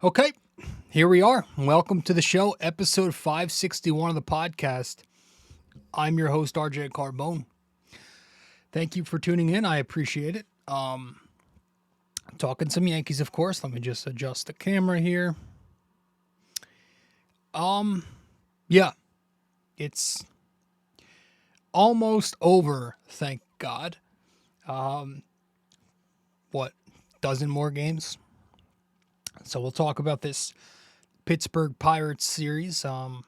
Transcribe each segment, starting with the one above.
Okay, here we are. Welcome to the show, episode 561 of the podcast. I'm your host, RJ Carbone. Thank you for tuning in. I appreciate it. Talking some Yankees, of course. Let me just adjust the camera here. Yeah, it's almost over, thank God. What, dozen more games? So we'll talk about this Pittsburgh Pirates series. I've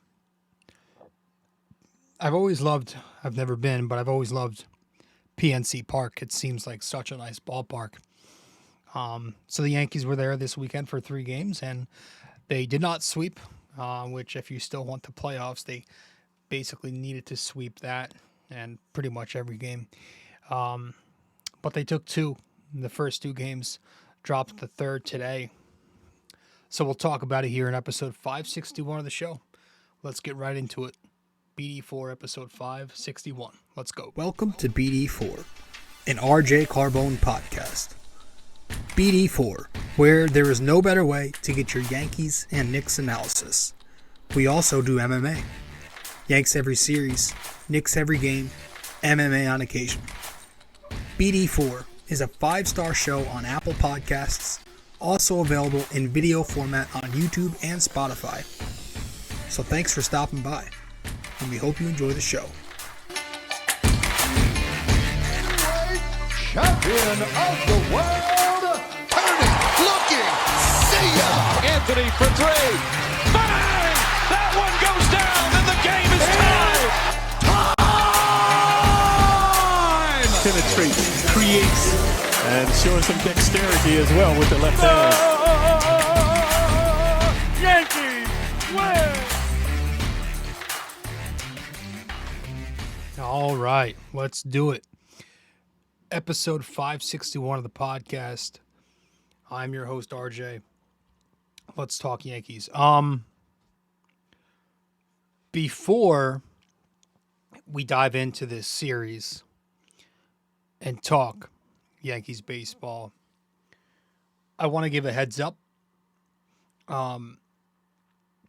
never been, but I've always loved PNC Park. It seems like such a nice ballpark. So the Yankees were there this weekend for 3 games, and they did not sweep, which if you still want the playoffs, they basically needed to sweep that and pretty much every game. But they took 2 in the first 2 games, dropped the third today. So we'll talk about it here in episode 561 of the show. Let's get right into it. BD4 episode 561. Let's go. Welcome to BD4, an RJ Carbone podcast. BD4, where there is no better way to get your Yankees and Knicks analysis. We also do MMA. Yanks every series, Knicks every game, MMA on occasion. BD4 is a 5-star show on Apple Podcasts, also available in video format on YouTube and Spotify. So thanks for stopping by, and we hope you enjoy the show. Champion of the world, turning, looking, see ya! Anthony for 3, bang! That one goes down, and the game is tied! Penetrates, creates, and showing some dexterity as well with the left hand. Yankees win! All right, let's do it. Episode 561 of the podcast. I'm your host, RJ. Let's talk Yankees. Before we dive into this series and talk Yankees baseball, I want to give a heads up.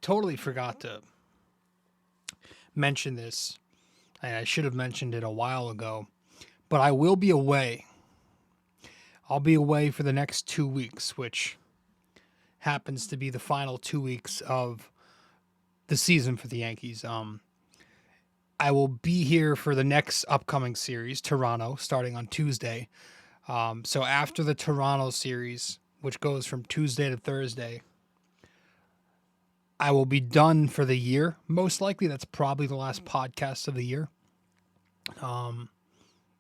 Totally forgot to mention this, and I should have mentioned it a while ago, but I will be away. I'll be away for the next 2 weeks, which happens to be the final 2 weeks of the season for the Yankees. I will be here for the next upcoming series, Toronto, starting on Tuesday. So after the Toronto series, which goes from Tuesday to Thursday, I will be done for the year. Most likely, that's probably the last podcast of the year.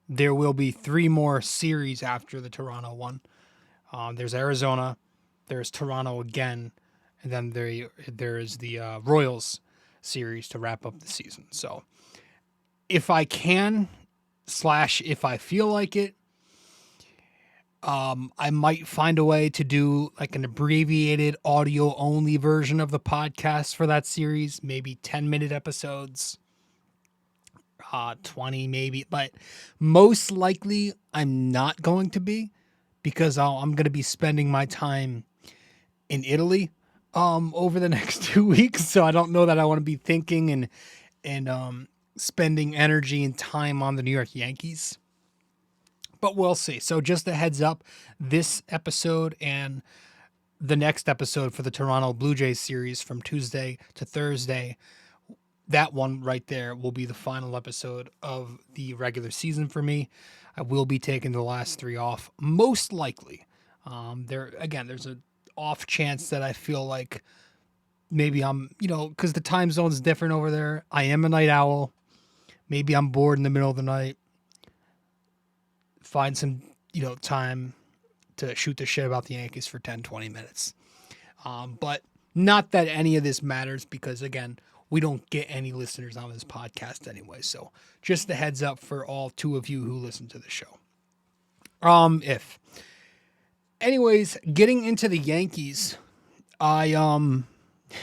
There will be 3 more series after the Toronto one. There's Arizona, there's Toronto again, and then there is the Royals series to wrap up the season. So if I can, / if I feel like it, I might find a way to do like an abbreviated audio only version of the podcast for that series, maybe 10-minute episodes, 20 maybe, but most likely I'm not going to be, because I'm going to be spending my time in Italy over the next 2 weeks. So I don't know that I want to be thinking and spending energy and time on the New York Yankees. But we'll see. So just a heads up, this episode and the next episode for the Toronto Blue Jays series from Tuesday to Thursday, that one right there will be the final episode of the regular season for me. I will be taking the last 3 off, most likely. There's an off chance that I feel like maybe I'm, because the time zone is different over there. I am a night owl. Maybe I'm bored in the middle of the night. Find some, time to shoot the shit about the Yankees for 10, 20 minutes. But not that any of this matters, because, again, we don't get any listeners on this podcast anyway. So just a heads up for all 2 of you who listen to the show. Anyways, getting into the Yankees, well,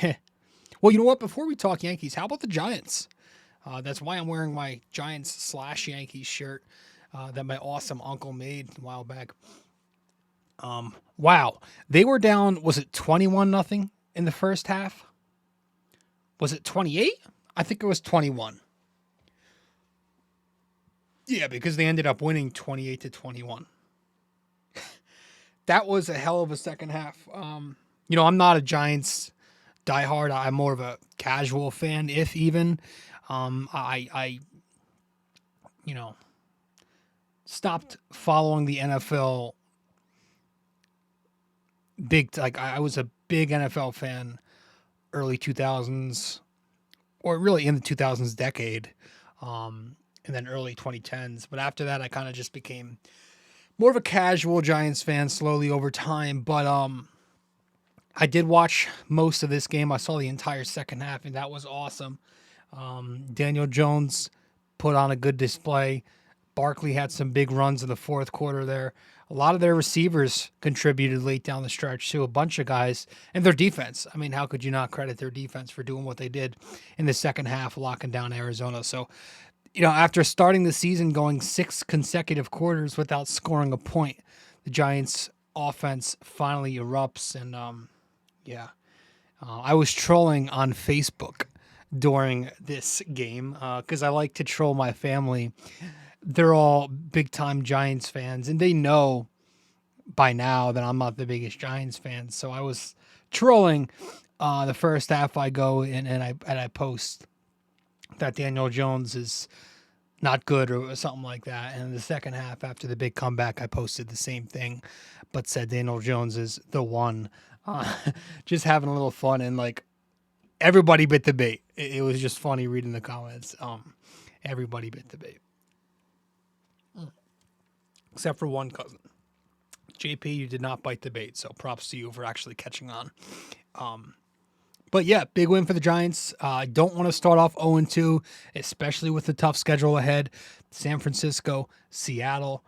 you know what? Before we talk Yankees, how about the Giants? That's why I'm wearing my Giants / Yankees shirt that my awesome uncle made a while back. Wow. They were down, was it 21-0 in the first half? Was it 28? I think it was 21. Yeah, because they ended up winning 28-21. That was a hell of a second half. I'm not a Giants diehard. I'm more of a casual fan, if even. I stopped following the NFL I was a big NFL fan early 2000s, or really in the 2000s decade, and then early 2010s. But after that, I kind of just became more of a casual Giants fan slowly over time. But I did watch most of this game. I saw the entire second half, and that was awesome. Daniel Jones put on a good display. Barkley had some big runs in the fourth quarter there. A lot of their receivers contributed late down the stretch too. A bunch of guys, and their defense. I mean, how could you not credit their defense for doing what they did in the second half, locking down Arizona? So, after starting the season going 6 consecutive quarters without scoring a point, the Giants offense finally erupts. And I was trolling on Facebook during this game because I like to troll my family. They're all big-time Giants fans, and they know by now that I'm not the biggest Giants fan. So I was trolling the first half. I go in and I post that Daniel Jones is not good or something like that. And in the second half, after the big comeback, I posted the same thing, but said Daniel Jones is the one. Just having a little fun, and everybody bit the bait. It was just funny reading the comments. Everybody bit the bait. Except for one cousin. JP, you did not bite the bait, so props to you for actually catching on. But yeah, big win for the Giants. I don't want to start off 0-2, especially with the tough schedule ahead. San Francisco, Seattle.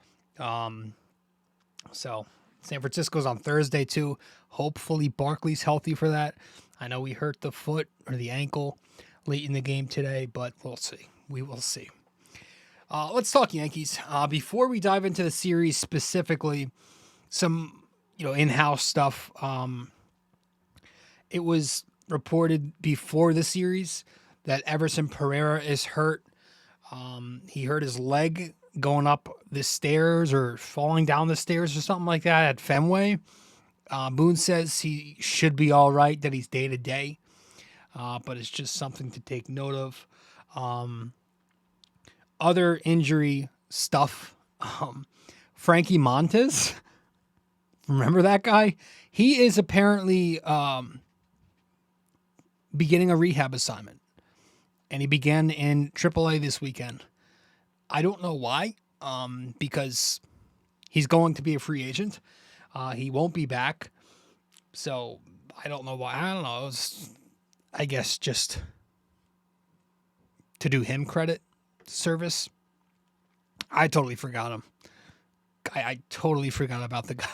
So San Francisco's on Thursday too. Hopefully Barkley's healthy for that. I know he hurt the foot or the ankle late in the game today, but we'll see. We will see. Let's talk Yankees. Before we dive into the series specifically, some in-house stuff. It was reported before the series that Everson Pereira is hurt. He hurt his leg going up the stairs or falling down the stairs or something like that at Fenway. Boone says he should be all right, that he's day to day, but it's just something to take note of. Other injury stuff. Frankie Montes, remember that guy? He is apparently beginning a rehab assignment, and he began in AAA this weekend. I don't know why, because he's going to be a free agent. He won't be back, so I don't know why. I don't know. It was, I guess, just to do him credit service. I totally forgot him. I totally forgot about the guy.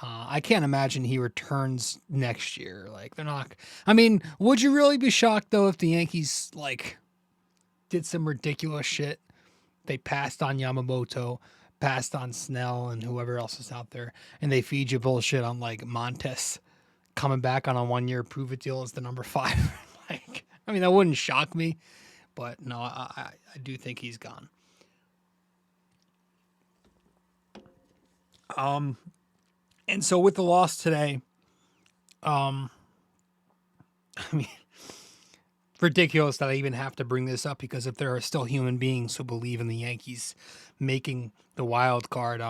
I can't imagine he returns next year. They're not. I mean, would you really be shocked though if the Yankees did some ridiculous shit? They passed on Yamamoto, passed on Snell, and whoever else is out there, and they feed you bullshit on Montes coming back on a 1-year prove-it deal as the number 5. I mean, that wouldn't shock me, but no, I do think he's gone. And so with the loss today, I mean, ridiculous that I even have to bring this up, because if there are still human beings who believe in the Yankees making the wild card,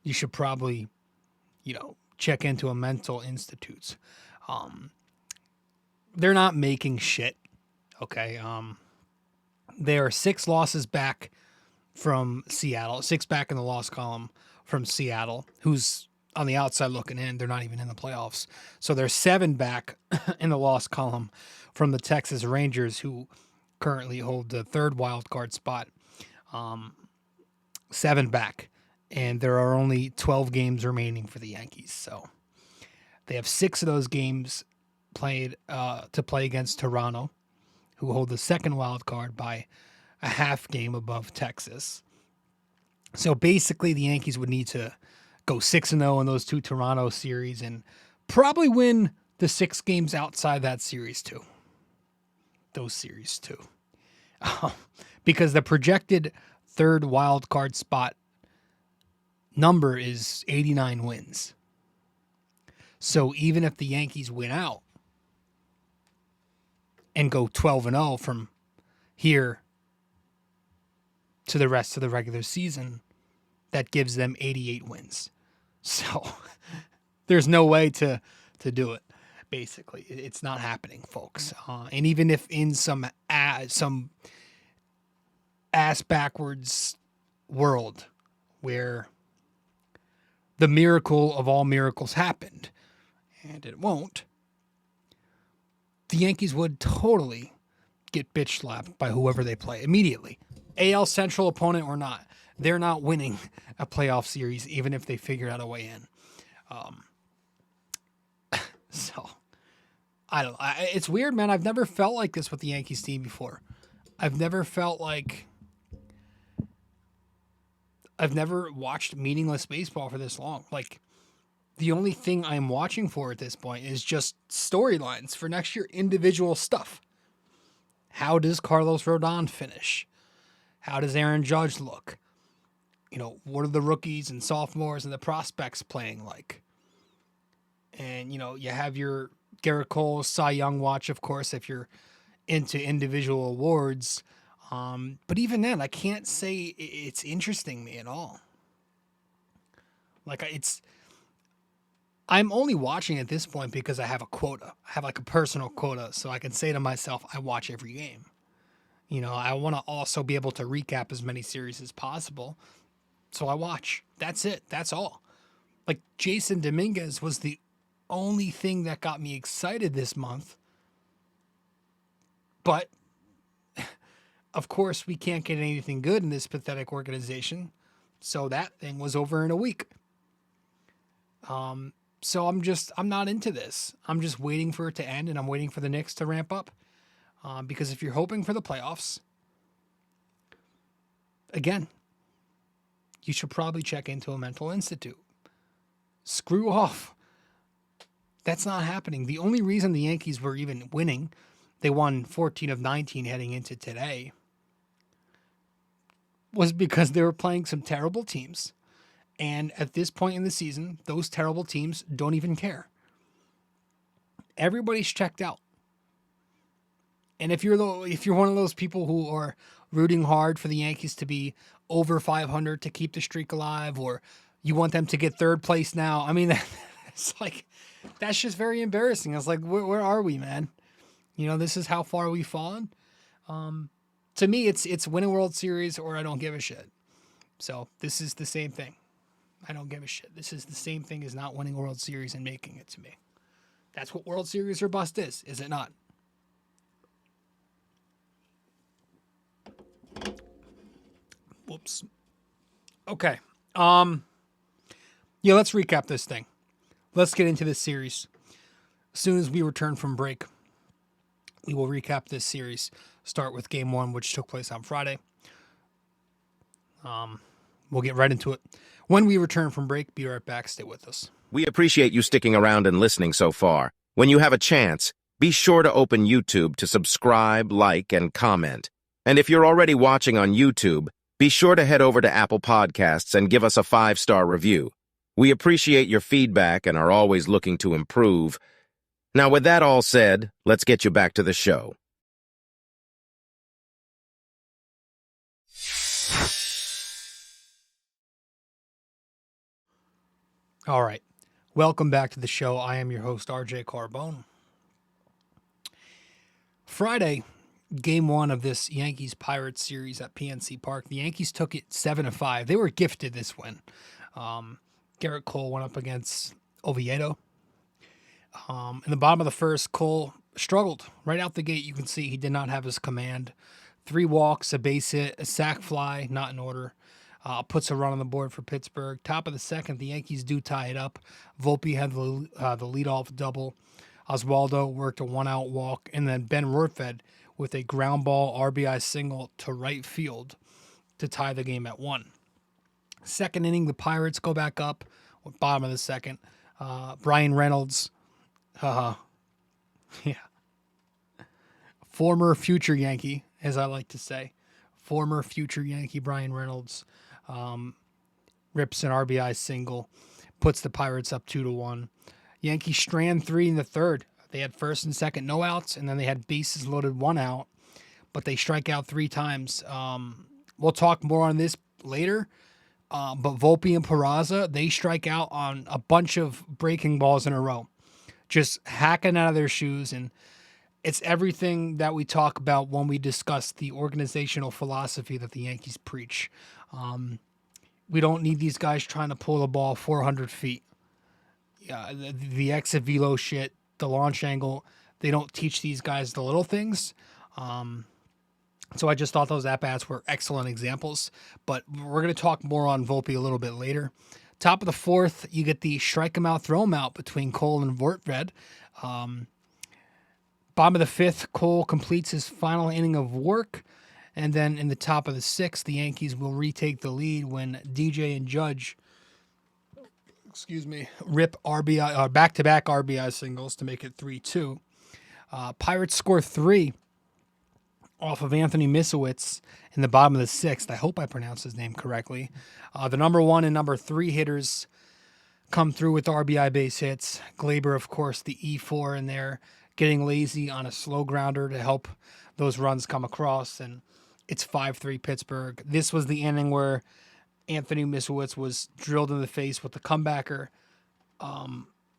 you should probably, check into a mental institute. They're not making shit. Okay. They are 6 losses back from Seattle, 6 back in the loss column from Seattle, who's on the outside looking in. They're not even in the playoffs. So they're 7 back in the loss column from the Texas Rangers, who currently hold the 3rd wild card spot. 7 back. And there are only 12 games remaining for the Yankees. So they have 6 of those games played to play against Toronto, who hold the 2nd wild card by a half game above Texas. So basically the Yankees would need to go 6-0 in those 2 Toronto series and probably win the 6 games outside that series too. Those series too. Because the projected third wild card spot number is 89 wins. So even if the Yankees win out and go 12-0 from here to the rest of the regular season, that gives them 88 wins. So there's no way to do it. Basically, it's not happening, folks. And even if in some ass backwards world where the miracle of all miracles happened, and it won't, the Yankees would totally get bitch slapped by whoever they play immediately. AL Central opponent or not, they're not winning a playoff series even if they figure out a way in. So, I don't know. It's weird, man. I've never felt like this with the Yankees team before. I've never watched meaningless baseball for this long. Like, the only thing I'm watching for at this point is just storylines for next year, individual stuff. How does Carlos Rodon finish? How does Aaron Judge look? You know, what are the rookies and sophomores and the prospects playing like? And, you know, you have your Garrett Cole Cy Young watch, of course, if you're into individual awards. But even then, I can't say it's interesting me at all. Like, I'm only watching at this point because I have a quota. I have like a personal quota, so I can say to myself, I watch every game. You know, I want to also be able to recap as many series as possible. So I watch. That's it. That's all. Like, Jason Dominguez was the only thing that got me excited this month. But, of course, we can't get anything good in this pathetic organization. So that thing was over in a week. So I'm not into this. I'm just waiting for it to end, and I'm waiting for the Knicks to ramp up. Because if you're hoping for the playoffs, again, you should probably check into a mental institute. Screw off. That's not happening. The only reason the Yankees were even winning, they won 14 of 19 heading into today, was because they were playing some terrible teams. And at this point in the season, those terrible teams don't even care. Everybody's checked out. And if you're one of those people who are rooting hard for the Yankees to be over 500 to keep the streak alive, or you want them to get third place now, I mean, it's like, that's just very embarrassing. I was like, where are we, man? You know, this is how far we've fallen. To me, it's win a World Series or I don't give a shit. So this is the same thing. I don't give a shit. This is the same thing as not winning a World Series and making it to me. That's what World Series or bust is it not? Whoops. Okay. Yeah, let's recap this thing. Let's get into this series. As soon as we return from break, we will recap this series. Start with Game 1, which took place on Friday. We'll get right into it. When we return from break, be right back. Stay with us. We appreciate you sticking around and listening so far. When you have a chance, be sure to open YouTube to subscribe, like, and comment. And if you're already watching on YouTube, be sure to head over to Apple Podcasts and give us a 5-star review. We appreciate your feedback and are always looking to improve. Now, with that all said, let's get you back to the show. All right. Welcome back to the show. I am your host, RJ Carbone. Friday, Game 1 of this Yankees-Pirates series at PNC Park. The Yankees took it 7-5. They were gifted this win. Garrett Cole went up against Oviedo. In the bottom of the first, Cole struggled. Right out the gate, you can see he did not have his command. 3 walks, a base hit, a sac fly, not in order. Puts a run on the board for Pittsburgh. Top of the second, the Yankees do tie it up. Volpe had the leadoff double. Oswaldo worked a 1-out walk. And then Ben Rortvedt with a ground ball RBI single to right field to tie the game at 1. Second inning, the Pirates go back up bottom of the second. Brian Reynolds, yeah, former future Yankee, as I like to say, former future Yankee Brian Reynolds, rips an RBI single, puts the Pirates up 2-1. Yankees strand 3 in the third. They had first and second no outs, and then they had bases loaded 1 out, but they strike out 3 times. We'll talk more on this later, but Volpe and Peraza, they strike out on a bunch of breaking balls in a row, just hacking out of their shoes, and it's everything that we talk about when we discuss the organizational philosophy that the Yankees preach. We don't need these guys trying to pull the ball 400 feet. The exit velo shit, the launch angle, they don't teach these guys the little things. So I just thought those at-bats were excellent examples, but we're going to talk more on Volpe a little bit later. Top of the fourth, you get the strike him out, throw him out between Cole and Vortred. Bottom of the fifth, Cole completes his final inning of work. And then in the top of the sixth, the Yankees will retake the lead when DJ and Judge, rip RBI, back-to-back RBI singles to make it 3-2. Pirates score 3 off of Anthony Misowitz in the bottom of the sixth. I hope I pronounced his name correctly. The number 1 and number 3 hitters come through with RBI base hits. Gleyber, of course, the E4 in there, getting lazy on a slow grounder to help those runs come across, and it's 5-3 Pittsburgh. This was the inning where Anthony Misowitz was drilled in the face with the comebacker.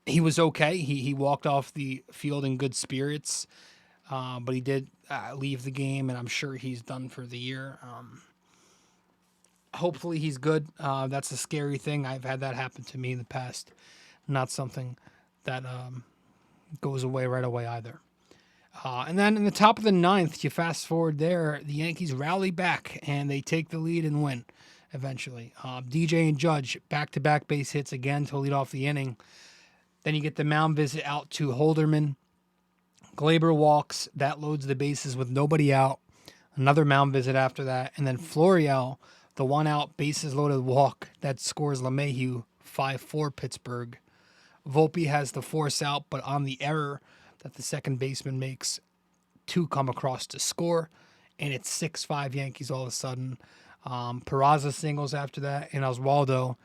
He was okay. He walked off the field in good spirits, but he did leave the game, and I'm sure he's done for the year. Hopefully he's good. That's a scary thing. I've had that happen to me in the past. Not something that goes away right away either. And then in the top of the ninth, you fast forward there, the Yankees rally back, and they take the lead and win eventually. DJ and Judge, back-to-back base hits again to lead off the inning. Then you get the mound visit out to Holderman. Gleyber walks. That loads the bases with nobody out. Another mound visit after that. And then Florial, the one-out bases-loaded walk that scores LeMahieu, 5-4 Pittsburgh. Volpe has the force out, but on the error that the second baseman makes, 2 come across to score, and it's 6-5 Yankees all of a sudden. Peraza singles after that, and Oswaldo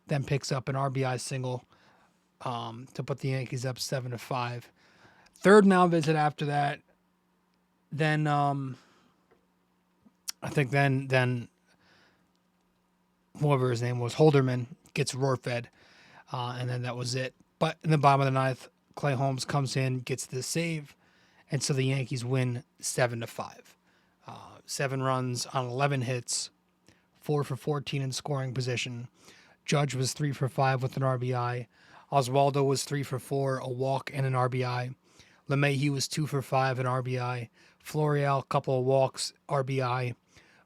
then picks up an RBI single to put the Yankees up 7-5. Third mound visit after that, then I think then whoever his name was, Holderman, gets roar-fed, and then that was it. But in the bottom of the ninth, Clay Holmes comes in, gets the save, and so the Yankees win 7-5. 7 runs on 11 hits, 4 for 14 in scoring position. Judge was 3 for 5 with an RBI. Oswaldo was 3 for 4, a walk and an RBI. LeMahieu was 2 for 5, an RBI. Florial, a couple of walks, RBI.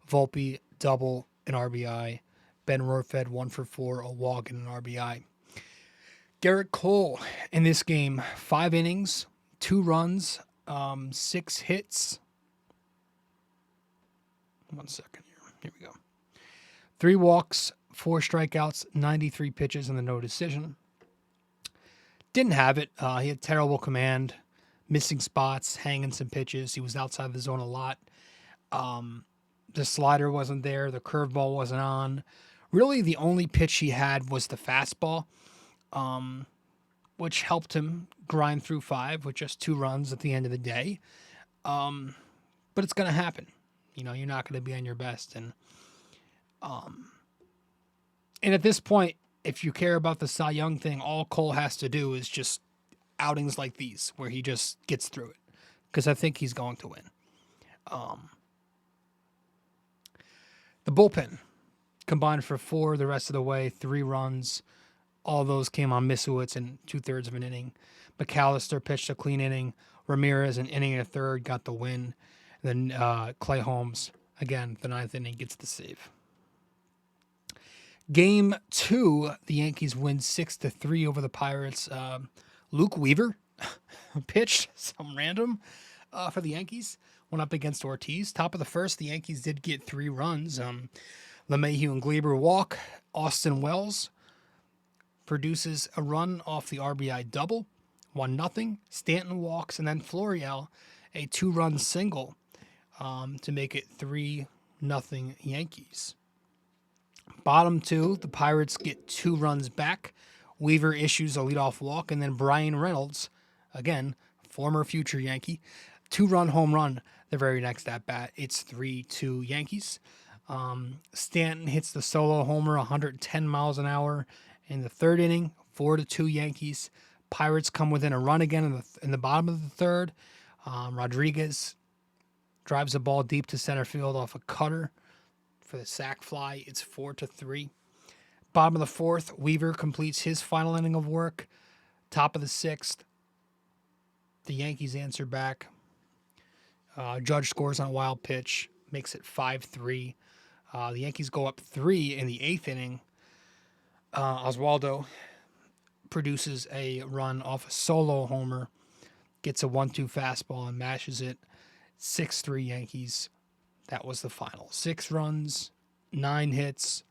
Volpe, double, an RBI. Ben Rorfed, 1 for 4, a walk and an RBI. Garrett Cole in this game, 5 innings, 2 runs, 6 hits. 1 second here. Here we go. 3 walks, 4 strikeouts, 93 pitches, and the no decision. Didn't have it. He had terrible command, missing spots, hanging some pitches. He was outside the zone a lot. The slider wasn't there. The curveball wasn't on. Really, the only pitch he had was the fastball, which helped him grind through 5 with just 2 runs at the end of the day. But it's going to happen. You know, you're not going to be on your best. And at this point, if you care about the Cy Young thing, all Cole has to do is just outings like these where he just gets through it, because I think he's going to win. The bullpen combined for 4 the rest of the way, 3 runs. All those came on Misowitz in 2/3 of an inning. McAllister pitched a clean inning. Ramirez, an inning and a third, got the win. And then Clay Holmes, again, the 9th inning, gets the save. Game 2, the Yankees win 6-3 over the Pirates. Luke Weaver pitched some random for the Yankees. Went up against Ortiz. Top of the first, the Yankees did get 3 runs. LeMahieu and Gleyber walk. Austin Wells produces a run off the RBI double, 1-0. Stanton walks, and then Florial, a 2-run single to make it 3-0 Yankees. Bottom 2, the Pirates get 2 runs back. Weaver issues a leadoff walk, and then Brian Reynolds, again, former future Yankee, 2-run home run the very next at-bat. It's 3-2 Yankees. Stanton hits the solo homer 110 miles an hour in the third inning, 4-2 Yankees. Pirates come within a run again in the bottom of the third. Rodriguez drives the ball deep to center field off a cutter for the sac fly. It's 4-3. Bottom of the fourth, Weaver completes his final inning of work. Top of the sixth, the Yankees answer back. Judge scores on a wild pitch, makes it 5-3. The Yankees go up 3 in the eighth inning. Oswaldo produces a run off a solo homer, gets a 1-2 fastball and mashes it. 6-3 Yankees. That was the final. 6 runs, 9 hits,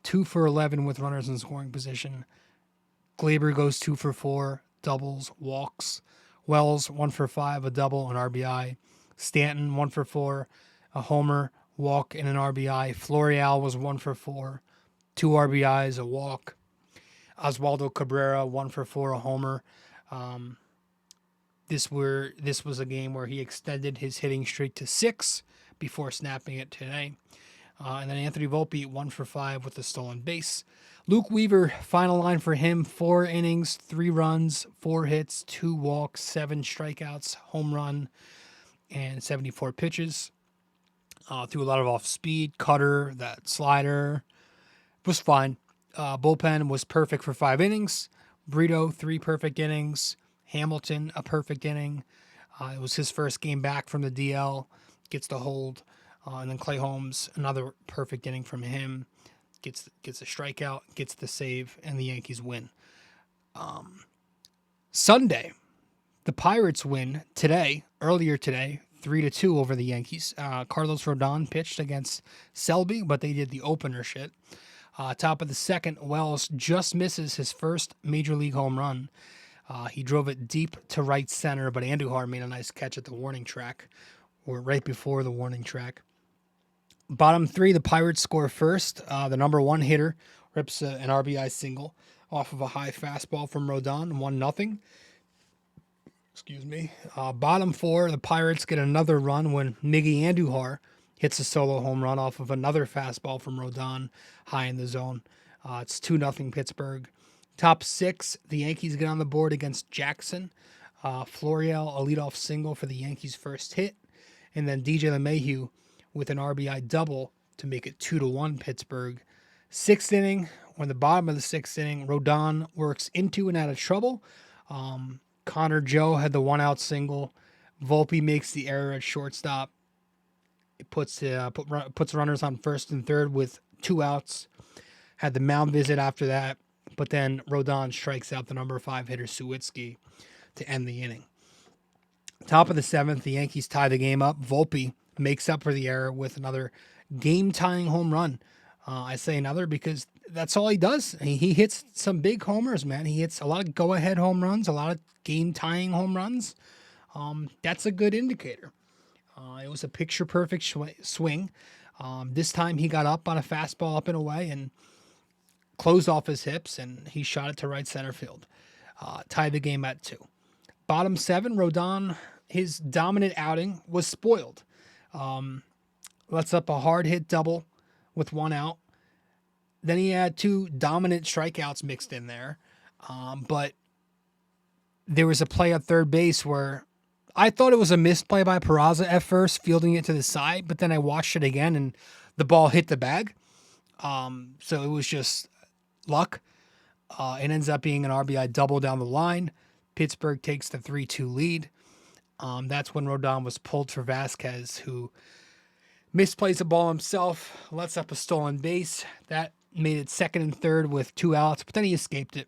2 for 11 with runners in scoring position. Gleyber goes 2 for 4, doubles, walks. Wells 1 for 5, a double, an RBI. Stanton 1 for 4, a homer, walk, and an RBI. Florial was 1 for 4, 2 RBIs, a walk. Oswaldo Cabrera 1 for 4, a homer. This was a game where he extended his hitting streak to 6 before snapping it today. And then Anthony Volpe 1 for 5 with a stolen base. Luke Weaver, final line for him, 4 innings, 3 runs, 4 hits, 2 walks, 7 strikeouts, home run, and 74 pitches. Threw a lot of off speed, cutter, that slider was fine. Bullpen was perfect for 5 innings. Brito, 3 perfect innings. Hamilton, a perfect inning. It was his first game back from the DL. Gets the hold. And then Clay Holmes, another perfect inning from him. Gets a strikeout, gets the save, and the Yankees win. Sunday, the Pirates win earlier today, 3-2 over the Yankees. Carlos Rodon pitched against Selby, but they did the opener shit. Top of the second, Wells just misses his first major league home run. He drove it deep to right center, but Andujar made a nice catch at the warning track, or right before the warning track. Bottom 3, the Pirates score first. The number 1 hitter rips an RBI single off of a high fastball from Rodon, 1-0. Excuse me. Bottom 4, the Pirates get another run when Miggy Andujar hits a solo home run off of another fastball from Rodon, high in the zone. It's 2-0 Pittsburgh. Top 6, the Yankees get on the board against Jackson. Florial, a leadoff single for the Yankees' first hit. And then DJ LeMahieu with an RBI double to make it 2-1 Pittsburgh. 6th inning, or the bottom of the 6th inning, Rodon works into and out of trouble. Connor Joe had the 1-out single. Volpe makes the error at shortstop. It puts runners on first and third with 2 outs. Had the mound visit after that, but then Rodon strikes out the number 5 hitter Suwitsky to end the inning. Top of the 7th, the Yankees tie the game up. Volpe makes up for the error with another game-tying home run. I say another because that's all he does. He hits some big homers, man. He hits a lot of go-ahead home runs, a lot of game-tying home runs. That's a good indicator. It was a picture-perfect swing. This time he got up on a fastball up and away and closed off his hips, and he shot it to right center field. Tied the game at 2. Bottom 7, Rodon, his dominant outing was spoiled. Lets up a hard hit double with 1 out. Then he had 2 dominant strikeouts mixed in there. But there was a play at third base where I thought it was a missed play by Peraza at first, fielding it to the side, but then I watched it again and the ball hit the bag. So it was just luck. It ends up being an RBI double down the line. Pittsburgh takes the 3-2 lead. That's when Rodon was pulled for Vasquez, who misplays the ball himself, lets up a stolen base. That made it 2nd and 3rd with 2 outs, but then he escaped it.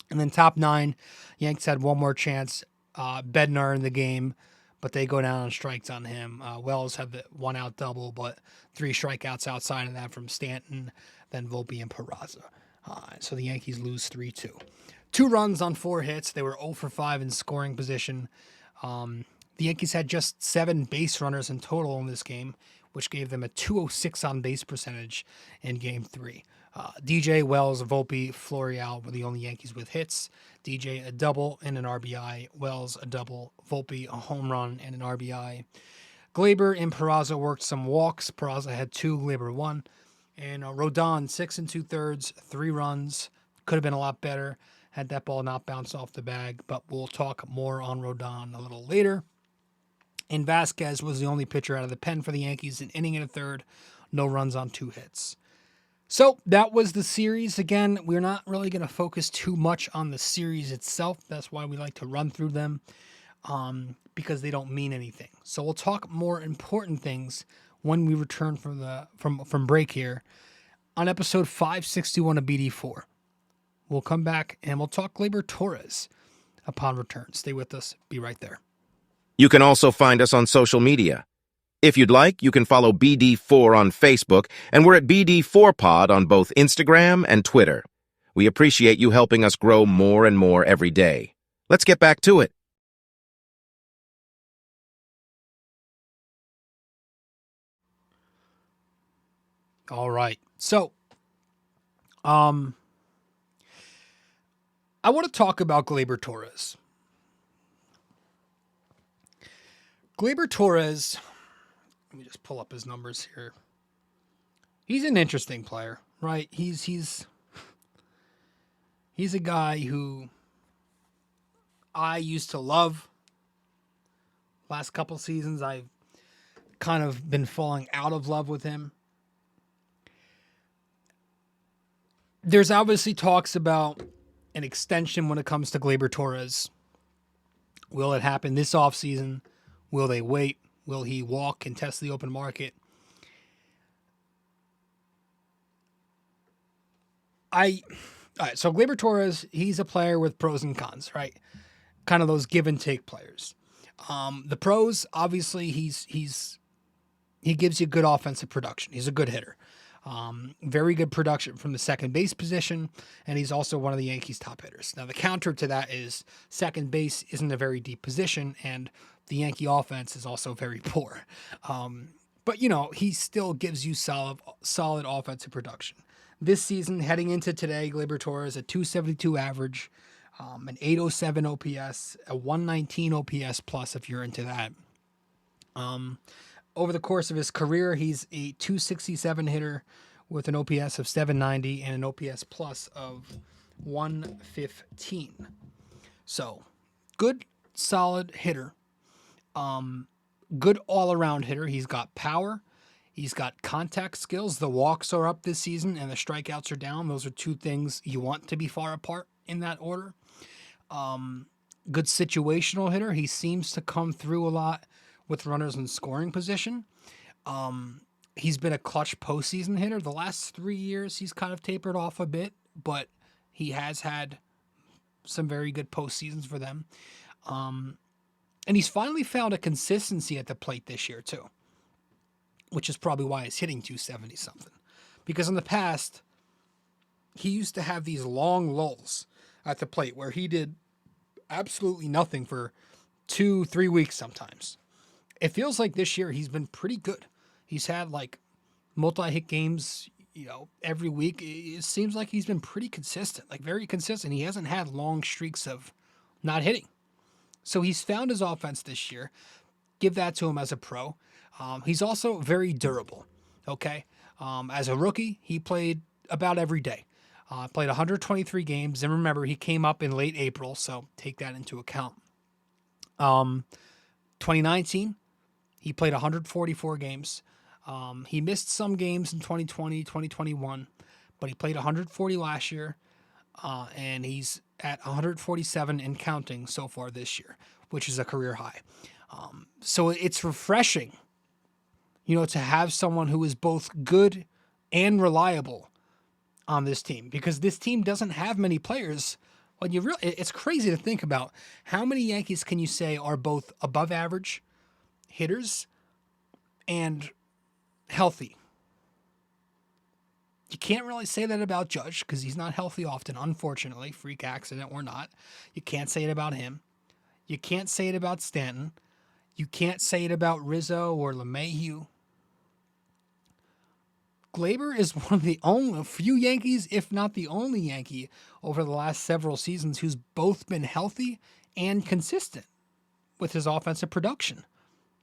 And then top 9, Yanks had one more chance. Bednar in the game, but they go down on strikes on him. Wells had the 1-out double, but 3 strikeouts outside of that from Stanton, then Volpe and Peraza. So the Yankees lose 3-2. 2 runs on 4 hits. They were 0 for 5 in scoring position. The Yankees had just 7 base runners in total in this game, which gave them a 206 on base percentage in Game 3. DJ, Wells, Volpe, Florial were the only Yankees with hits. DJ a double and an RBI. Wells a double. Volpe a home run and an RBI. Gleyber and Peraza worked some walks. Peraza had 2, Gleyber 1. And Rodon, 6 2/3, 3 runs. Could have been a lot better had that ball not bounced off the bag, but we'll talk more on Rodon a little later. And Vasquez was the only pitcher out of the pen for the Yankees, an inning and a third, no runs on 2 hits. So that was the series. Again, we're not really going to focus too much on the series itself. That's why we like to run through them, because they don't mean anything. So we'll talk more important things when we return from break here on episode 561 of BD4. We'll come back and we'll talk Gleyber Torres upon return. Stay with us. Be right there. You can also find us on social media. If you'd like, you can follow BD4 on Facebook, and we're at BD4Pod on both Instagram and Twitter. We appreciate you helping us grow more and more every day. Let's get back to it. All right. So, I want to talk about Gleyber Torres. Gleyber Torres, let me just pull up his numbers here. He's an interesting player, right? He's a guy who I used to love. Last couple seasons, I've kind of been falling out of love with him. There's obviously talks about an extension when it comes to Gleyber Torres. Will it happen this offseason? Will they wait? Will he walk and test the open market? All right, so Gleyber Torres, he's a player with pros and cons, right? Kind of those give and take players. The pros, obviously, he gives you good offensive production. He's a good hitter. Very good production from the second base position, and he's also one of the Yankees' top hitters. Now, the counter to that is second base isn't a very deep position, and the Yankee offense is also very poor. But, he still gives you solid offensive production. This season, heading into today, Gleyber Torres, a 272 average, an 807 OPS, a 119 OPS plus if you're into that. Over the course of his career, he's a 267 hitter with an OPS of 790 and an OPS plus of 115. So, good, solid hitter. Good all-around hitter. He's got power. He's got contact skills. The walks are up this season and the strikeouts are down. Those are 2 things you want to be far apart in that order. Good situational hitter. He seems to come through a lot with runners in scoring position. He's been a clutch postseason hitter. The last 3 years, he's kind of tapered off a bit, but he has had some very good postseasons for them. And he's finally found a consistency at the plate this year, too, which is probably why he's hitting 270-something. Because in the past, he used to have these long lulls at the plate where he did absolutely nothing for 2-3 weeks sometimes. It feels like this year he's been pretty good. He's had multi-hit games, every week. It seems like he's been pretty consistent, very consistent. He hasn't had long streaks of not hitting. So he's found his offense this year. Give that to him as a pro. He's also very durable, okay? As a rookie, he played about every day. Played 123 games. And remember, he came up in late April, so take that into account. 2019, he played 144 games. He missed some games in 2020, 2021, but he played 140 last year, and he's at 147 and counting so far this year, which is a career high. So it's refreshing, to have someone who is both good and reliable on this team, because this team doesn't have many players. It's crazy to think about how many Yankees can you say are both above average hitters and healthy. You can't really say that about Judge because he's not healthy often, unfortunately, freak accident or not. You can't say it about him. You can't say it about Stanton. You can't say it about Rizzo or LeMahieu. Gleyber is one of the only few Yankees, if not the only Yankee, over the last several seasons who's both been healthy and consistent with his offensive production.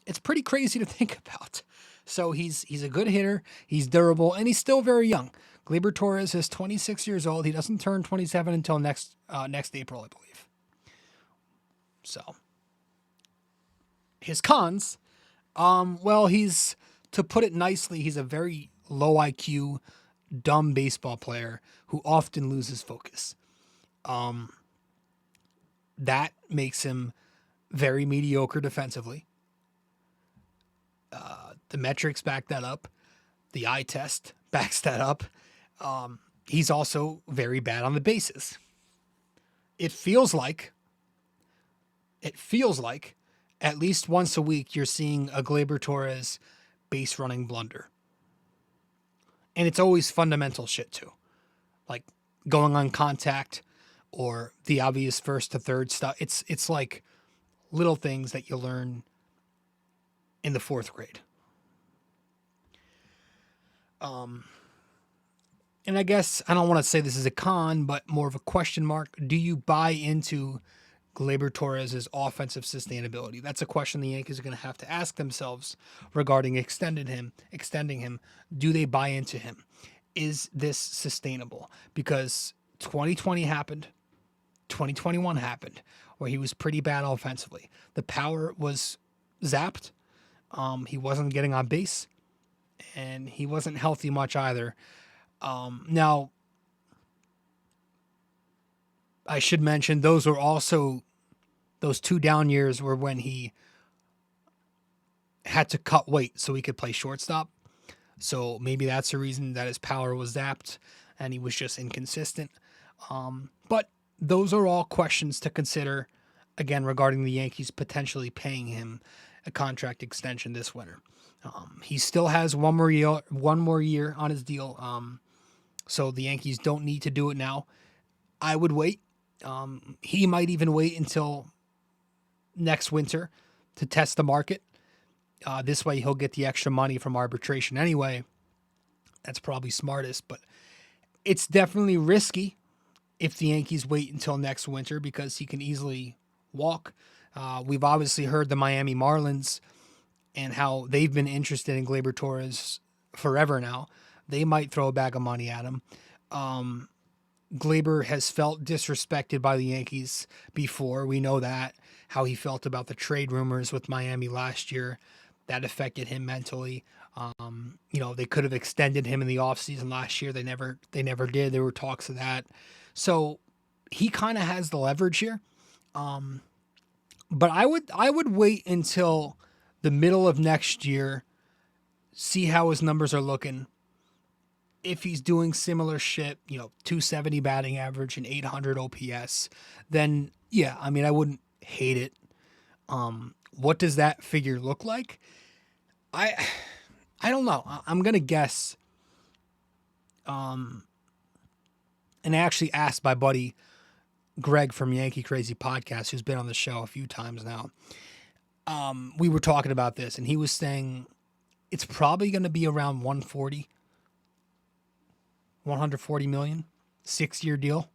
It's pretty crazy to think about. So he's a good hitter, he's durable, and he's still very young. Gleyber Torres is 26 years old. He doesn't turn 27 until next April, I believe. So his cons, he's, to put it nicely, he's a very low IQ, dumb baseball player who often loses focus. That makes him very mediocre defensively. The metrics back that up. The eye test backs that up. He's also very bad on the bases. It feels like at least once a week you're seeing a Gleyber Torres base running blunder. And it's always fundamental shit too. Like going on contact or the obvious first to third stuff. It's like little things that you learn in the 4th grade. And I guess I don't want to say this is a con, but more of a question mark. Do you buy into Gleyber Torres' offensive sustainability? That's a question the Yankees are going to have to ask themselves regarding extending him. Do they buy into him? Is this sustainable? Because 2020 happened. 2021 happened where he was pretty bad offensively. The power was zapped. He wasn't getting on base and he wasn't healthy much either. Now, I should mention those 2 down years were when he had to cut weight so he could play shortstop. So maybe that's the reason that his power was zapped and he was just inconsistent. But those are all questions to consider, again, regarding the Yankees potentially paying him a contract extension this winter. He still has one more year on his deal. So the Yankees don't need to do it now. I would wait. He might even wait until next winter to test the market. This way he'll get the extra money from arbitration anyway. That's probably smartest, but it's definitely risky if the Yankees wait until next winter because he can easily walk. We've obviously heard the Miami Marlins and how they've been interested in Gleyber Torres forever now. They might throw a bag of money at him. Gleyber has felt disrespected by the Yankees before. We know that, how he felt about the trade rumors with Miami last year. That affected him mentally. They could have extended him in the offseason last year. They never did. There were talks of that. So he kind of has the leverage here. But I would wait until the middle of next year, see how his numbers are looking. If he's doing similar shit, 270 batting average and 800 OPS, then yeah, I wouldn't hate it. What does that figure look like? I don't know. I'm going to guess. And I actually asked my buddy Greg from Yankee Crazy Podcast, who's been on the show a few times now. We were talking about this, and he was saying it's probably going to be around 140 million, 6-year deal,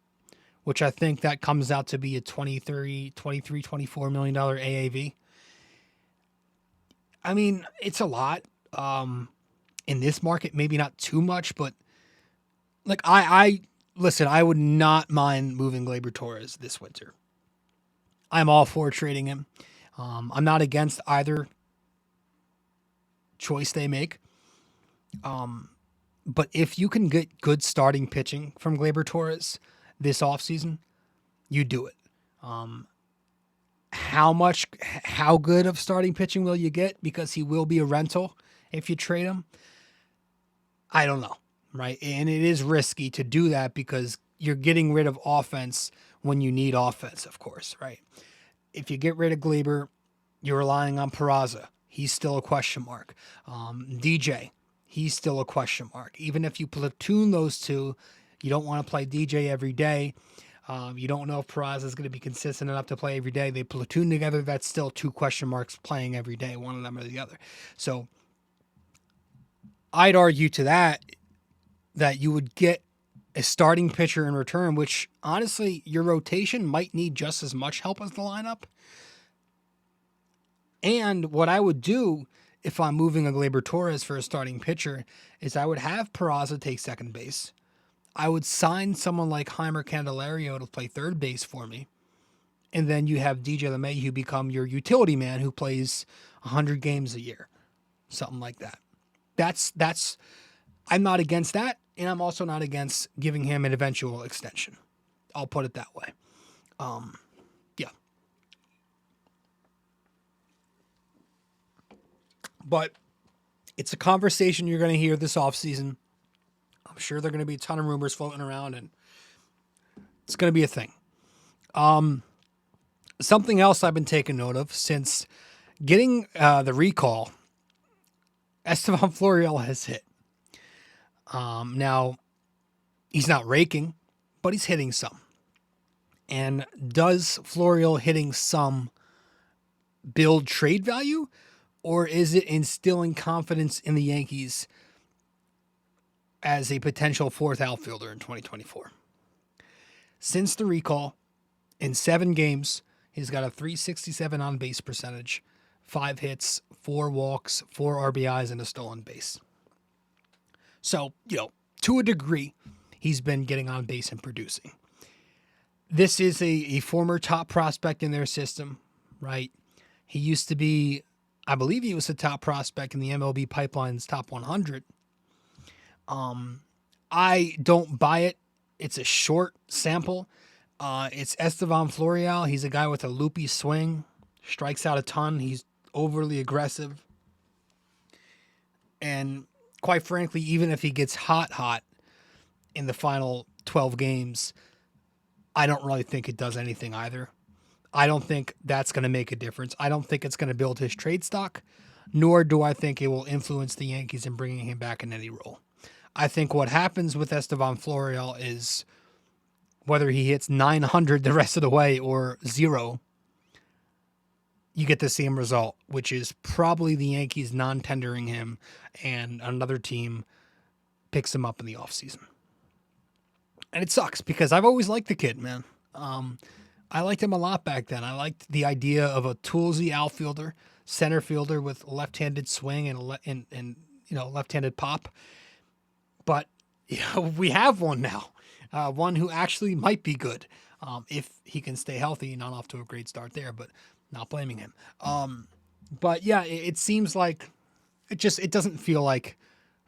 which I think that comes out to be a $24 million AAV. It's a lot. In this market, maybe not too much, but like listen, I would not mind moving Gleyber Torres this winter. I'm all for trading him. I'm not against either choice they make. But if you can get good starting pitching from Gleyber Torres this offseason, you do it. How good of starting pitching will you get? Because he will be a rental if you trade him. I don't know, right? And it is risky to do that because you're getting rid of offense when you need offense, of course, right? If you get rid of Gleyber, you're relying on Peraza. He's still a question mark. DJ, he's still a question mark. Even if you platoon those two, you don't want to play DJ every day. You don't know if Peraza is going to be consistent enough to play every day. They platoon together. That's still two question marks playing every day, one of them or the other. So I'd argue to that you would get a starting pitcher in return, which honestly, your rotation might need just as much help as the lineup. And what I would do if I'm moving a Gleyber Torres for a starting pitcher is I would have Peraza take second base. I would sign someone like Heimer Candelario to play third base for me. And then you have DJ LeMahieu become your utility man who plays 100 games a year. Something like that. That's I'm not against that, and I'm also not against giving him an eventual extension. I'll put it that way. Yeah. But it's a conversation you're going to hear this offseason. I'm sure there are going to be a ton of rumors floating around, and it's going to be a thing. Something else I've been taking note of since getting the recall, Estevan Florial has hit. Now, he's not raking, but he's hitting some. And does Florial hitting some build trade value, or is it instilling confidence in the Yankees as a potential fourth outfielder in 2024? Since the recall, in 7 games, he's got a .367 on-base percentage, 5 hits, 4 walks, 4 RBIs, and a stolen base. So, to a degree, he's been getting on base and producing. This is a former top prospect in their system, right? He used to be, I believe he was a top prospect in the MLB Pipeline's top 100. I don't buy it. It's a short sample. It's Estevan Florial. He's a guy with a loopy swing, strikes out a ton. He's overly aggressive. And quite frankly, even if he gets hot in the final 12 games, I don't really think it does anything either. I don't think that's going to make a difference. I don't think it's going to build his trade stock, nor do I think it will influence the Yankees in bringing him back in any role. I think what happens with Estevan Florial is whether he hits 900 the rest of the way or 0, you get the same result, which is probably the Yankees non-tendering him and another team picks him up in the offseason. And it sucks because I've always liked the kid, man. I liked him a lot back then. I liked the idea of a toolsy outfielder, center fielder with left-handed swing and left-handed pop. But we have one now, one who actually might be good if he can stay healthy. Not off to a great start there, but not blaming him. But yeah, it seems like it doesn't feel like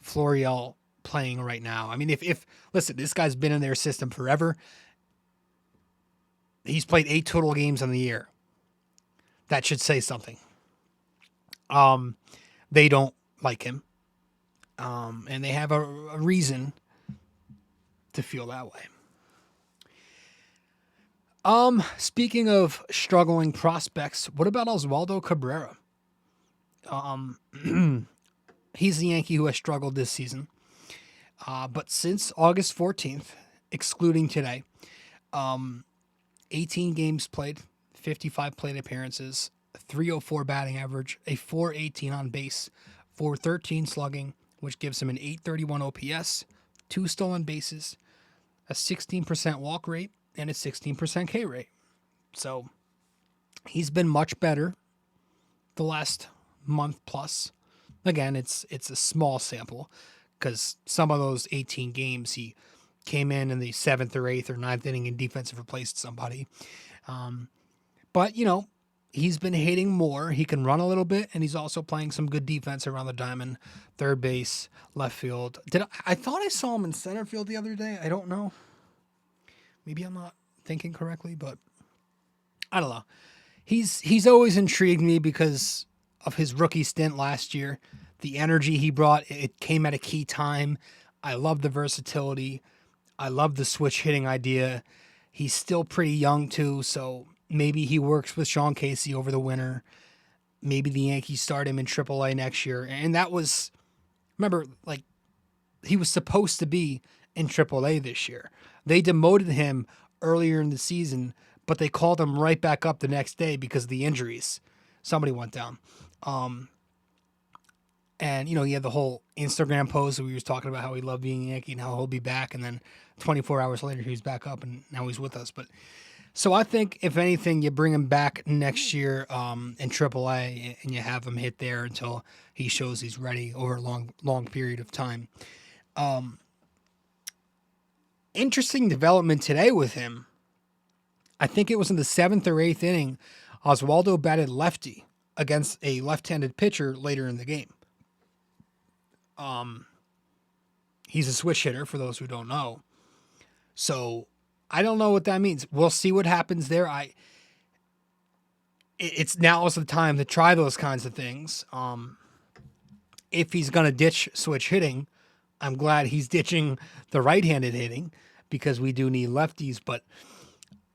Florial playing right now. I mean, if listen, this guy's been in their system forever. He's played 8 total games on the year. That should say something. They don't like him. And they have a reason to feel that way. Speaking of struggling prospects, what about Oswaldo Cabrera? He's the Yankee who has struggled this season. But since August 14th, excluding today, 18 games played, 55 plate appearances, a .304 batting average, a .418 on base, .413 slugging, which gives him an .831 OPS, 2 stolen bases, a 16% walk rate, and a 16% K rate. So he's been much better the last month plus. Again, it's a small sample because some of those 18 games he came in the 7th or 8th or 9th inning and defensive replaced somebody. But, he's been hitting more. He can run a little bit, and he's also playing some good defense around the diamond, third base, left field. I thought I saw him in center field the other day. I don't know. Maybe I'm not thinking correctly, but I don't know. He's always intrigued me because of his rookie stint last year. The energy he brought, it came at a key time. I love the versatility. I love the switch hitting idea. He's still pretty young too, so maybe he works with Sean Casey over the winter. Maybe the Yankees start him in AAA next year. And that was Remember, like, he was supposed to be in AAA this year. They demoted him earlier in the season, but they called him right back up the next day because of the injuries. Somebody went down. And, he had the whole Instagram post where he was talking about how he loved being a Yankee and how he'll be back. And then 24 hours later, he was back up and now he's with us. But so I think, if anything, you bring him back next year in AAA and you have him hit there until he shows he's ready over a long period of time. Interesting development today with him. I think it was in the 7th or 8th inning. Oswaldo batted lefty against a left-handed pitcher later in the game. He's a switch hitter, for those who don't know. So I don't know what that means. We'll see what happens there. It's now is the time to try those kinds of things. If he's going to ditch switch hitting, I'm glad he's ditching the right-handed hitting because we do need lefties. But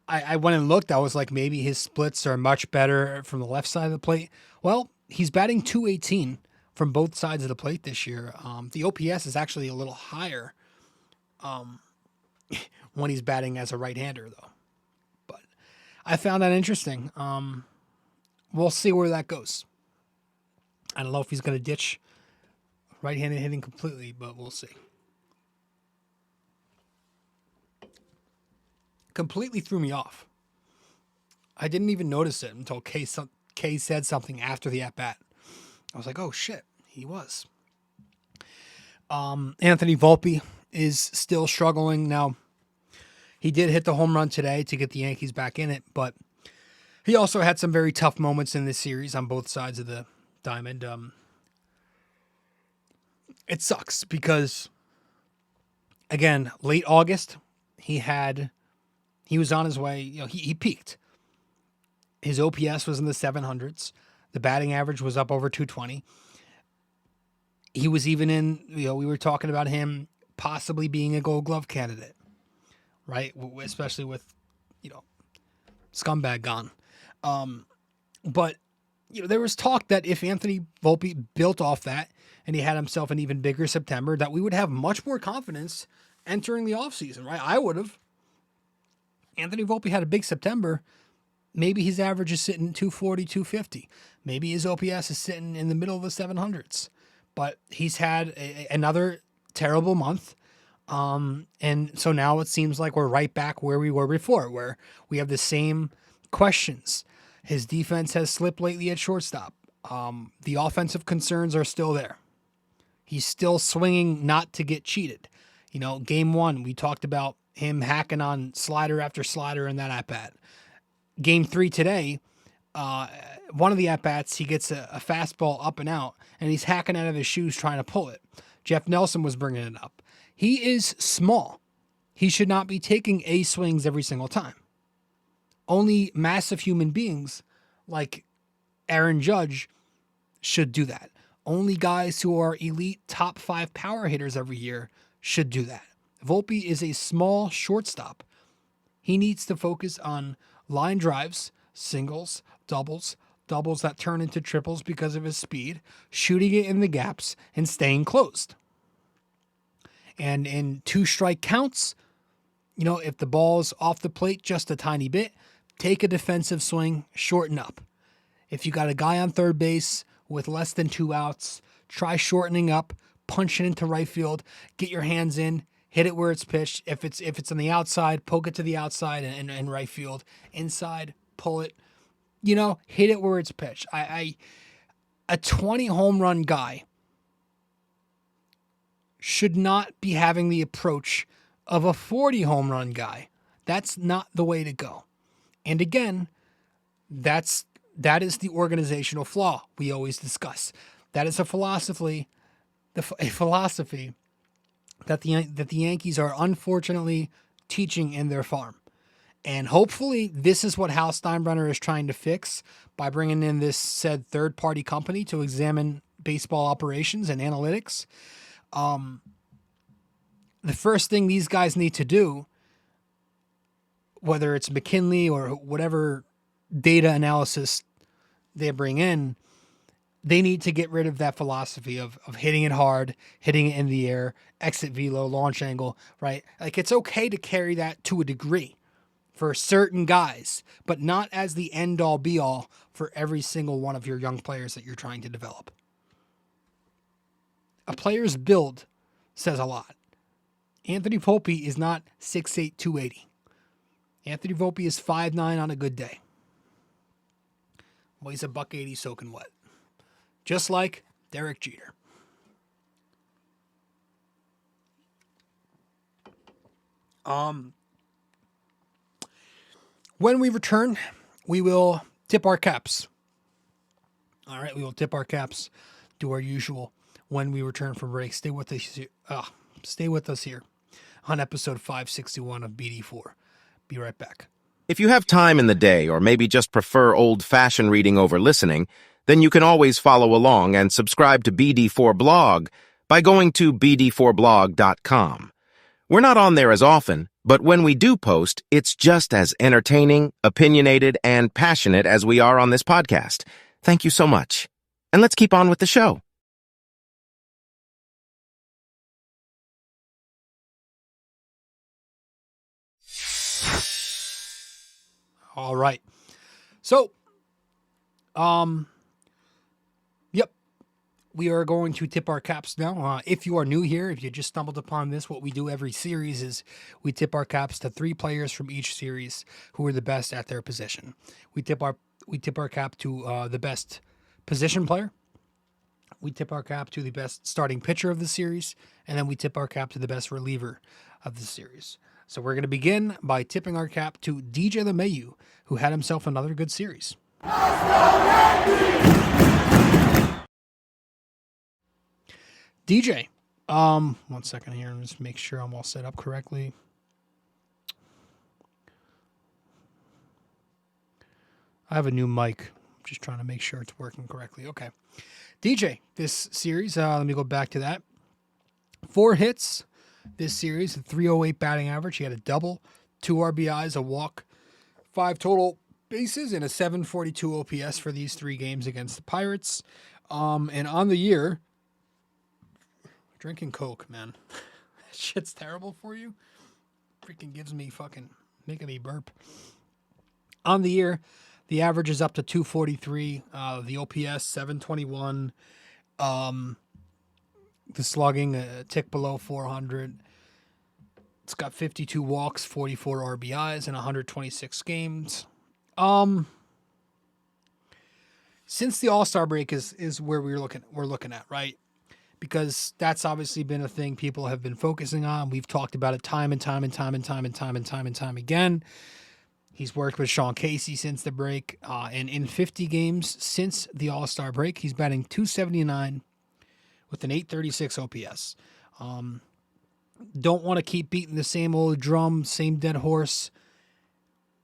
I went and looked. I was like, maybe his splits are much better from the left side of the plate. Well, he's batting .218 from both sides of the plate this year. The OPS is actually a little higher when he's batting as a right-hander, though. But I found that interesting. We'll see where that goes. I don't know if he's going to ditch right-handed hitting completely, but we'll see. Completely threw me off. I didn't even notice it until Kay said something after the at-bat. I was like, oh, shit, he was. Anthony Volpe is still struggling. Now, he did hit the home run today to get the Yankees back in it, but he also had some very tough moments in this series on both sides of the diamond. It sucks because, again, late August, he was on his way. He peaked. His OPS was in the 700s. The batting average was up over 220. He was even in, we were talking about him possibly being a Gold Glove candidate, right? Especially with, Scumbag gone. But, there was talk that if Anthony Volpe built off that and he had himself an even bigger September, that we would have much more confidence entering the offseason, right? I would have. Anthony Volpe had a big September. Maybe his average is sitting 240, 250. Maybe his OPS is sitting in the middle of the 700s. But he's had another terrible month. And so now it seems like we're right back where we were before, where we have the same questions. His defense has slipped lately at shortstop. The offensive concerns are still there. He's still swinging not to get cheated. Game 1, we talked about him hacking on slider after slider in that at-bat. Game 3 today, one of the at-bats, he gets a fastball up and out, and he's hacking out of his shoes trying to pull it. Jeff Nelson was bringing it up. He is small. He should not be taking A swings every single time. Only massive human beings like Aaron Judge should do that. Only guys who are elite top 5 power hitters every year should do that. Volpe is a small shortstop. He needs to focus on line drives, singles, doubles that turn into triples because of his speed, shooting it in the gaps, and staying closed. And in 2-strike counts, if the ball's off the plate just a tiny bit, take a defensive swing, shorten up. If you got a guy on third base with less than 2 outs, try shortening up, punch it into right field, get your hands in, hit it where it's pitched. If it's on the outside, poke it to the outside and right field. Inside, pull it. Hit it where it's pitched. A 20 home run guy should not be having the approach of a 40 home run guy. That's not the way to go. And again, that is the organizational flaw we always discuss. That is a philosophy that the Yankees are unfortunately teaching in their farm. And hopefully this is what Hal Steinbrenner is trying to fix by bringing in this said third-party company to examine baseball operations and analytics. The first thing these guys need to do, whether it's McKinley or whatever data analysis they bring in, they need to get rid of that philosophy of hitting it hard, hitting it in the air, exit velo, launch angle, right? Like, it's okay to carry that to a degree for certain guys, but not as the end all be all for every single one of your young players that you're trying to develop. A player's build says a lot. Anthony Volpe is not 6'8", 280. Anthony Volpe is 5'9" on a good day. Well, he's a $180 soaking wet. Just like Derek Jeter. When we return, we will tip our caps. All right, we will tip our caps, do our usual when we return from break. Stay with us here on episode 561 of BD4. Be right back. If you have time in the day or maybe just prefer old-fashioned reading over listening, then you can always follow along and subscribe to BD4 Blog by going to BD4blog.com. We're not on there as often, but when we do post, it's just as entertaining, opinionated, and passionate as we are on this podcast. Thank you so much. And let's keep on with the show. All right. So, yep. We are going to tip our caps now. If you are new here, if you just stumbled upon this, what we do every series is we tip our caps to 3 players from each series who are the best at their position. We tip our cap to the best position player. We tip our cap to the best starting pitcher of the series, and then we tip our cap to the best reliever of the series. So we're going to begin by tipping our cap to DJ LeMahieu, who had himself another good series. DJ, 1 second here, and just make sure I'm all set up correctly. I have a new mic. I'm just trying to make sure it's working correctly. Okay. DJ, this series, let me go back to that. 4 hits this series, a 308 batting average. He had a double, 2 RBIs, a walk, 5 total bases, and a 742 OPS for these 3 games against the Pirates. And on the year, drinking Coke, man. That shit's terrible for you. Freaking gives me making me burp. On the year, the average is up to 243. The OPS, 721. The slugging, a tick below 400. It's got 52 walks, 44 RBIs, and 126 games. Since the All-Star break is where we're looking at, right? Because that's obviously been a thing people have been focusing on. We've talked about it time and time again. He's worked with Sean Casey since the break, and in 50 games since the All-Star break, he's batting .279 with an 836 OPS. Don't want to keep beating the same old drum, same dead horse.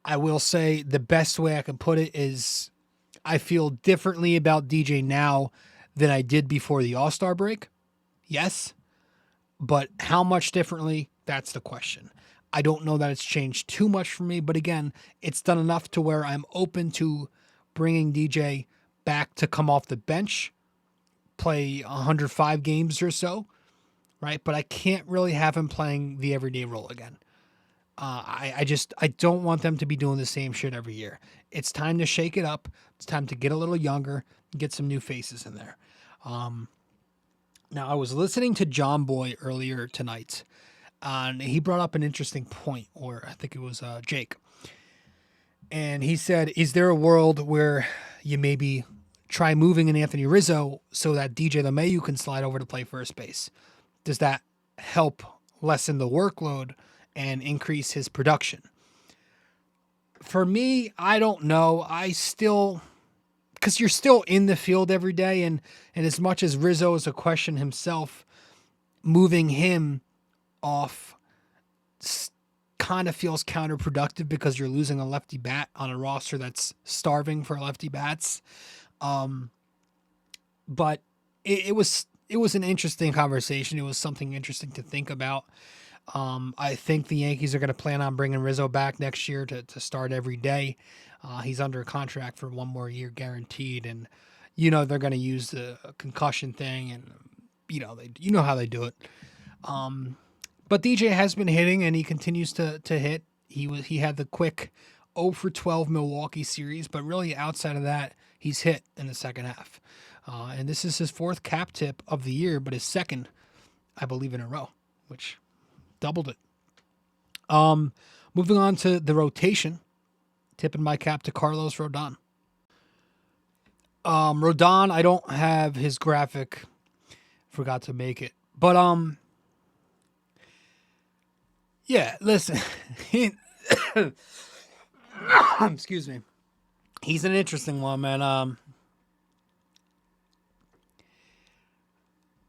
I will say the best way I can put it is I feel differently about DJ now than I did before the All-Star break. Yes, but how much differently? That's the question. I don't know that it's changed too much for me, but again, it's done enough to where I'm open to bringing DJ back to come off the bench, play 105 games or so, right? But I can't really have him playing the everyday role again. I don't want them to be doing the same shit every year. It's time to shake it up. It's time to get a little younger, get some new faces in there. Now, I was listening to John Boy earlier tonight, and he brought up an interesting point, or I think it was Jake. And he said, is there a world where you maybe try moving an Anthony Rizzo so that DJ LeMahieu can slide over to play first base? Does that help lessen the workload and increase his production? For me, I don't know. Because you're still in the field every day, and as much as Rizzo is a question himself, moving him off kind of feels counterproductive because you're losing a lefty bat on a roster that's starving for lefty bats. But it was an interesting conversation. It was something interesting to think about. I think the Yankees are going to plan on bringing Rizzo back next year to start every day. He's under a contract for 1 more year guaranteed. And, they're going to use the concussion thing, and you know how they do it. But DJ has been hitting, and he continues to hit. He had the quick 0 for 12 Milwaukee series, but really outside of that, he's hit in the second half. And this is his fourth cap tip of the year, but his second, I believe, in a row, which doubled it. Moving on to the rotation, tipping my cap to Carlos Rodon. Rodon, I don't have his graphic. Forgot to make it. But, yeah, listen. Excuse me. He's an interesting one, man.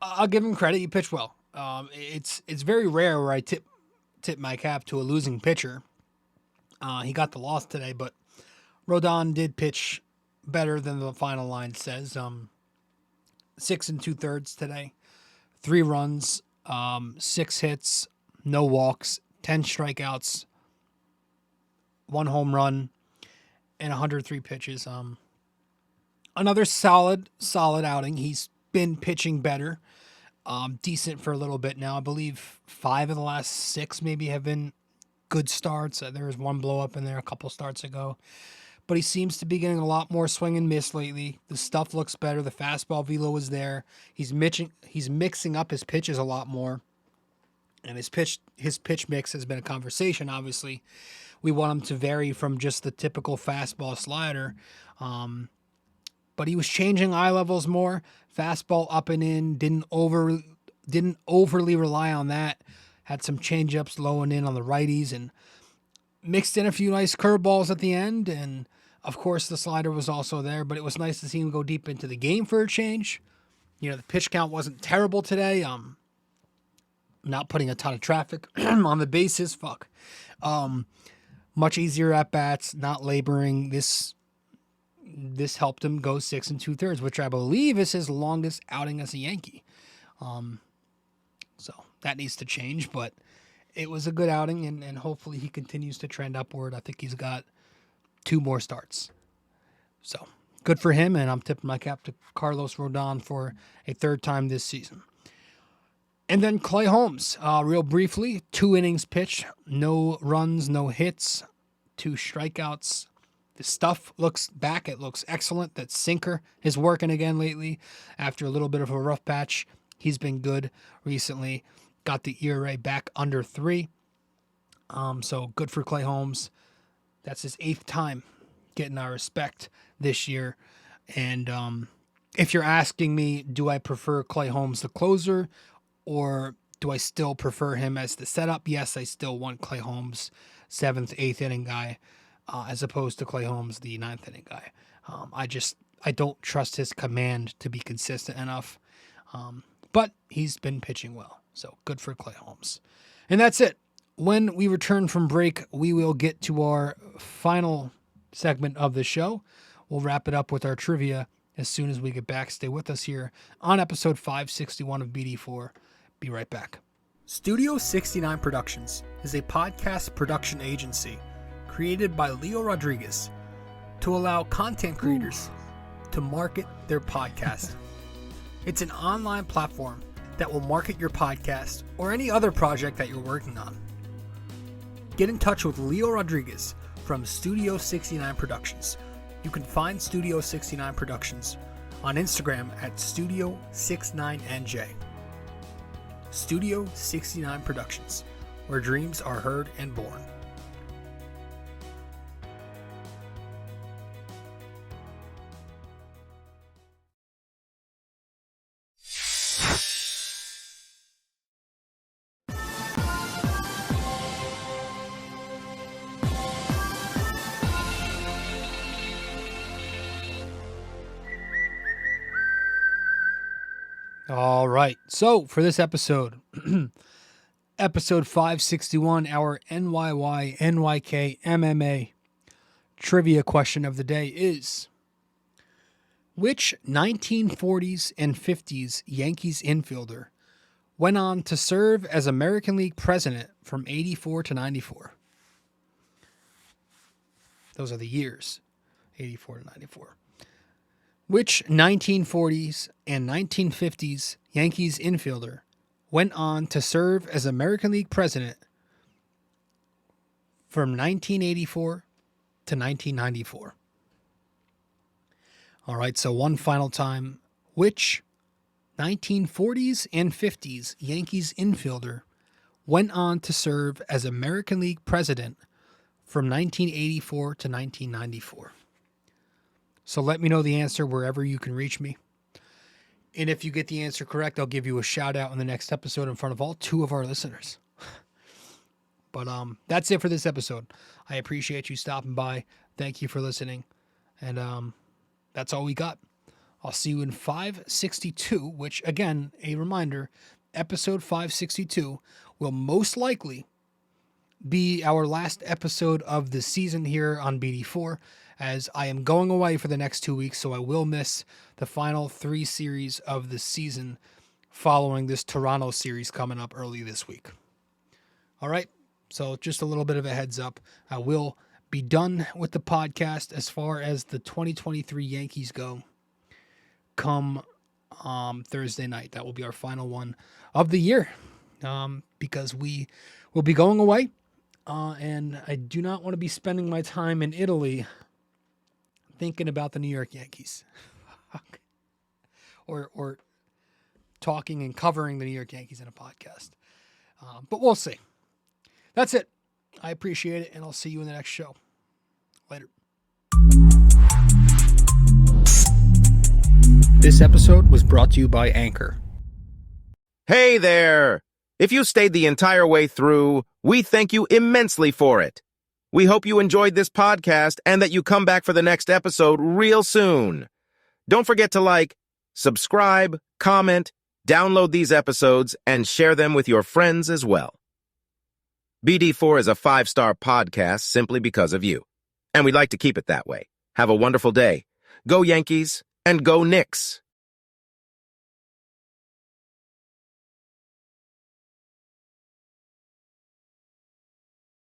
I'll give him credit. He pitched well. It's very rare where I tip my cap to a losing pitcher. He got the loss today, but Rodon did pitch better than the final line says. 6 2/3 today, 3 runs, 6 hits, no walks, 10 strikeouts, 1 home run, and 103 pitches. Another solid outing. He's been pitching better, decent for a little bit now. I believe 5 of the last 6 maybe have been good starts. There was 1 blow up in there a couple starts ago. But he seems to be getting a lot more swing and miss lately. The stuff looks better. The fastball velo is there. He's mixing up his pitches a lot more. And his pitch mix has been a conversation, obviously. We want him to vary from just the typical fastball slider. But he was changing eye levels more. Fastball up and in. Didn't overly rely on that. Had some changeups low and in on the righties. And mixed in a few nice curveballs at the end. And, of course, the slider was also there. But it was nice to see him go deep into the game for a change. The pitch count wasn't terrible today. Not putting a ton of traffic on the bases. Much easier at bats, not laboring. This helped him go 6 2/3, which I believe is his longest outing as a Yankee. So that needs to change, but it was a good outing, and hopefully he continues to trend upward. I think he's got 2 more starts. So good for him, and I'm tipping my cap to Carlos Rodon for a 3rd time this season. And then Clay Holmes, real briefly, 2 innings pitched, no runs, no hits, 2 strikeouts. The stuff looks back. It looks excellent. That sinker is working again lately. After a little bit of a rough patch, he's been good recently. Got the ERA back under 3. So good for Clay Holmes. That's his 8th time getting our respect this year. And if you're asking me, do I prefer Clay Holmes the closer, or do I still prefer him as the setup? Yes, I still want Clay Holmes, 7th, 8th inning guy, as opposed to Clay Holmes, the 9th inning guy. I don't trust his command to be consistent enough. But he's been pitching well. So good for Clay Holmes. And that's it. When we return from break, we will get to our final segment of the show. We'll wrap it up with our trivia as soon as we get back. Stay with us here on episode 561 of BD4. Be right back. Studio 69 Productions is a podcast production agency created by Leo Rodriguez to allow content creators to market their podcast. It's an online platform that will market your podcast or any other project that you're working on. Get in touch with Leo Rodriguez from Studio 69 Productions. You can find Studio 69 Productions on Instagram at Studio69NJ. Studio 69 Productions, where dreams are heard and born. All right. So for this episode, episode 561, our NYY-NYK-MMA trivia question of the day is, which 1940s and 50s Yankees infielder went on to serve as American League president from 84 to 94? Those are the years, 84 to 94. Which 1940s and 1950s Yankees infielder went on to serve as American League president from 1984 to 1994? All right, so one final time. Which 1940s and 50s Yankees infielder went on to serve as American League president from 1984 to 1994? So let me know the answer wherever you can reach me. And if you get the answer correct, I'll give you a shout out in the next episode in front of all 2 of our listeners. But that's it for this episode. I appreciate you stopping by. Thank you for listening. And that's all we got. I'll see you in 562, which, again, a reminder, episode 562 will most likely be our last episode of the season here on BD4, as I am going away for the next 2 weeks, so I will miss the final 3 series of the season following this Toronto series coming up early this week. All right, so just a little bit of a heads up. I will be done with the podcast as far as the 2023 Yankees go come Thursday night. That will be our final one of the year, because we will be going away, and I do not want to be spending my time in Italy thinking about the New York Yankees or talking and covering the New York Yankees in a podcast. But we'll see. That's it. I appreciate it, and I'll see you in the next show. Later. This episode was brought to you by Anchor. Hey there! If you stayed the entire way through, we thank you immensely for it. We hope you enjoyed this podcast and that you come back for the next episode real soon. Don't forget to like, subscribe, comment, download these episodes, and share them with your friends as well. BD4 is a 5-star podcast simply because of you, and we'd like to keep it that way. Have a wonderful day. Go Yankees, and go Knicks!